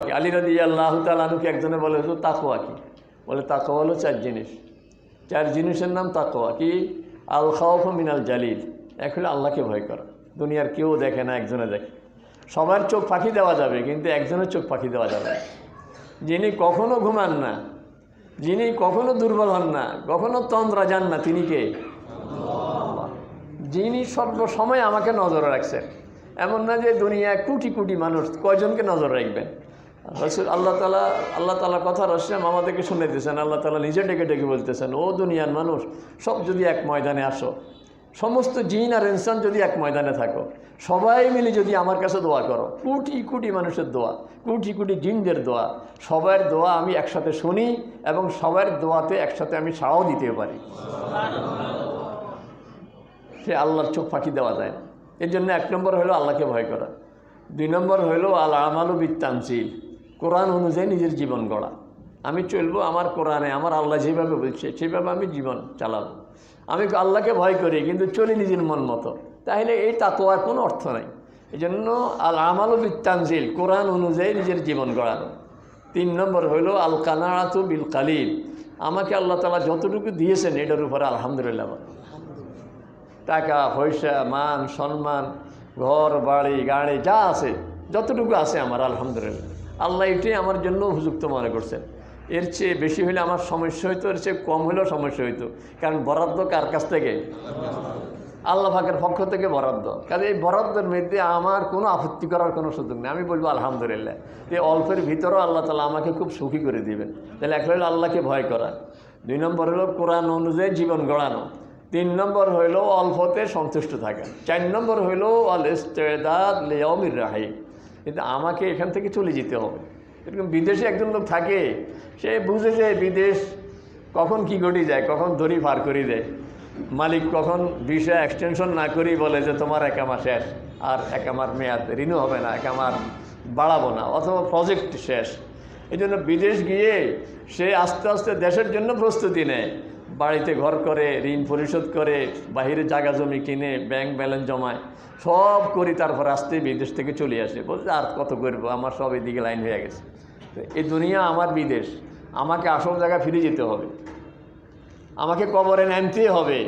আলী রাদিয়াল্লাহু তাআলা আনহুকে একজনে বলে, হুজুর তাকওয়া কি? বলে তাকওয়া হলো চার জিনিস। চার জিনিসের নাম তাকওয়া। কি? আল খাউফু মিনাল জালিল, এক হলো আল্লাহকে ভয় করা। দুনিয়ার কেউ দেখে না, একজনে দেখে। সবার চোখ ফাঁকি দেওয়া যাবে, কিন্তু একজনের চোখ ফাঁকি দেওয়া যাবে না। যিনি কখনো ঘুমান না, যিনি কখনো দুর্বল হন না, কখনো তন্দ্রা যান না, তিনি কে? যিনি সর্বসময় আমাকে নজরে রাখছেন। এমন না যে দুনিয়ায় কোটি কোটি মানুষ, কয়জনকে নজর রাখবেন? রসুল আল্লাহ তাআলা কথা রসলাম আমাদেরকে শুনে দিয়েছেন। আল্লাহ তাআলা নিজে ডেকে ডেকে বলতেছেন, ও দুনিয়ার মানুষ, সব যদি এক ময়দানে আসো, সমস্ত জিন আর ইনসান যদি এক ময়দানে থাকো, সবাই মিলে যদি আমার কাছে দোয়া করো, কোটি কোটি মানুষের দোয়া, কোটি কোটি জিনদের দোয়া, সবার দোয়া আমি একসাথে শুনি এবং সবার দোয়াতে একসাথে আমি সাড়াও দিতে পারি। সে আল্লাহর চোখ ফাঁকি দেওয়া যায় না। এর জন্য এক নম্বর হলো আল্লাহকে ভয় করা। দুই নম্বর হলো আল আমালু বিত্তানজিল, কোরআন অনুযায়ী নিজের জীবন গড়া। আমি চলবো আমার কোরআনে, আমার আল্লাহ যেভাবে বলছে সেভাবে আমি জীবন চালাবো। আমি আল্লাহকে ভয় করি কিন্তু চলি নিজের মন মতো, তাহলে এই তাকওয়ার কোনো অর্থ নাই। এই জন্য আল আমালু বিত্তানজিল, কোরআন অনুযায়ী নিজের জীবন গড়ানো। তিন নম্বর হলো আল কানাআতু বিল কালিল, আমাকে আল্লাহ তাআলা যতটুকু দিয়েছেন এটার উপরে আলহামদুলিল্লাহ। টাকা পয়সা, মান সম্মান, ঘর বাড়ি গাড়ি যা আছে, যতটুকু আছে আমার আলহামদুলিল্লাহ, আল্লাহ এটাই আমার জন্য উপযুক্ত মনে করছেন। এর চেয়ে বেশি হলে আমার সমস্যা হইতো, এর চেয়ে কম হলেও সমস্যা হইতো। কারণ বরাদ্দ কার কাছ থেকে? আল্লাহ পাকের পক্ষ থেকে বরাদ্দ। কাজে এই বরাদ্দের মধ্যে আমার কোনো আপত্তি করার কোনো সুযোগ নেই। আমি বলবো আলহামদুলিল্লাহ, এই অল্পের ভিতরেও আল্লাহ তাআলা আমাকে খুব সুখী করে দিবেন। তাহলে এক হলো আল্লাহকে ভয় করা, দুই নম্বর হলো কোরআন অনুযায়ী জীবন গড়ানো, তিন নম্বর হইল অল্পতে সন্তুষ্ট থাকা, চার নম্বর হইল আল ইস্তেদাদ লিয়াউমির রাহিম। কিন্তু আমাকে এখান থেকে চলে যেতে হবে। এরকম বিদেশে একজন লোক থাকে, সে বুঝে যে বিদেশ কখন কি ঘটে যায়, কখন দড়ি পার করে দেয়, মালিক কখন ভিসা এক্সটেনশন না করেই বলে যে তোমার একামা শেষ, আর একামার মেয়াদ রিনিউ হবে না, একামার বাড়াবো না, অথবা প্রজেক্ট শেষ। এই জন্য বিদেশ গিয়ে সে আস্তে আস্তে দেশের জন্য প্রস্তুতি নেয়, বাড়িতে ঘর করে, ঋণ পরিশোধ করে, বাহিরে জায়গা জমি কিনে, ব্যাংক ব্যালেন্স জমায়, সব করি, তারপর আসতে বিদেশ থেকে চলে আসে, বলছে আর কত করবো, আমার সব এদিকে লাইন হয়ে গেছে। এই দুনিয়া আমার বিদেশ, আমাকে আসল জায়গায় ফিরে যেতে হবে, আমাকে কবরে নামতেই হবে,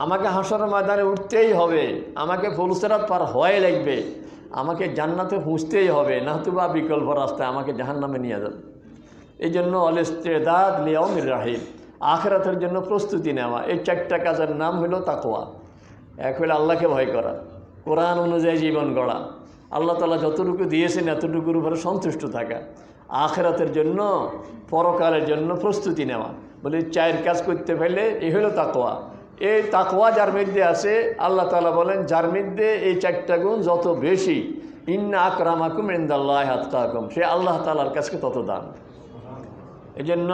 আমাকে হাসরের ময়দানে উঠতেই হবে, আমাকে ফুলসিরাত পার হওয়াই লাগবে, আমাকে জান্নাতে পৌঁছতেই হবে, নাহতুবা বিকল্প রাস্তায় আমাকে জাহান্নামে নিয়ে যাবে। এই জন্য আল ইস্তেদাদ লিয়াউমির রাহিম, আখিরাতের জন্য প্রস্তুতি নেওয়া। এই চারটা কাজের নাম হলো তাকওয়া। এক হলো আল্লাহকে ভয় করা, কোরআন অনুযায়ী জীবন গড়া, আল্লাহ তাআলা যতটুকু দিয়েছেন এতটুকুর উপরে সন্তুষ্ট থাকা, আখিরাতের জন্য, পরকালের জন্য প্রস্তুতি নেওয়া। বলে চার কাজ করতে পারলে এই হলো তাকওয়া। এই তাকওয়া যার মধ্যে আছে, আল্লাহ তাআলা বলেন যার মধ্যে এই চারটা গুণ যত বেশি, ইন্না আকরামাকুম ইনদাল্লাহি আতকাকুম, সে আল্লাহ তাআলার কাছে তত দান। এই জন্য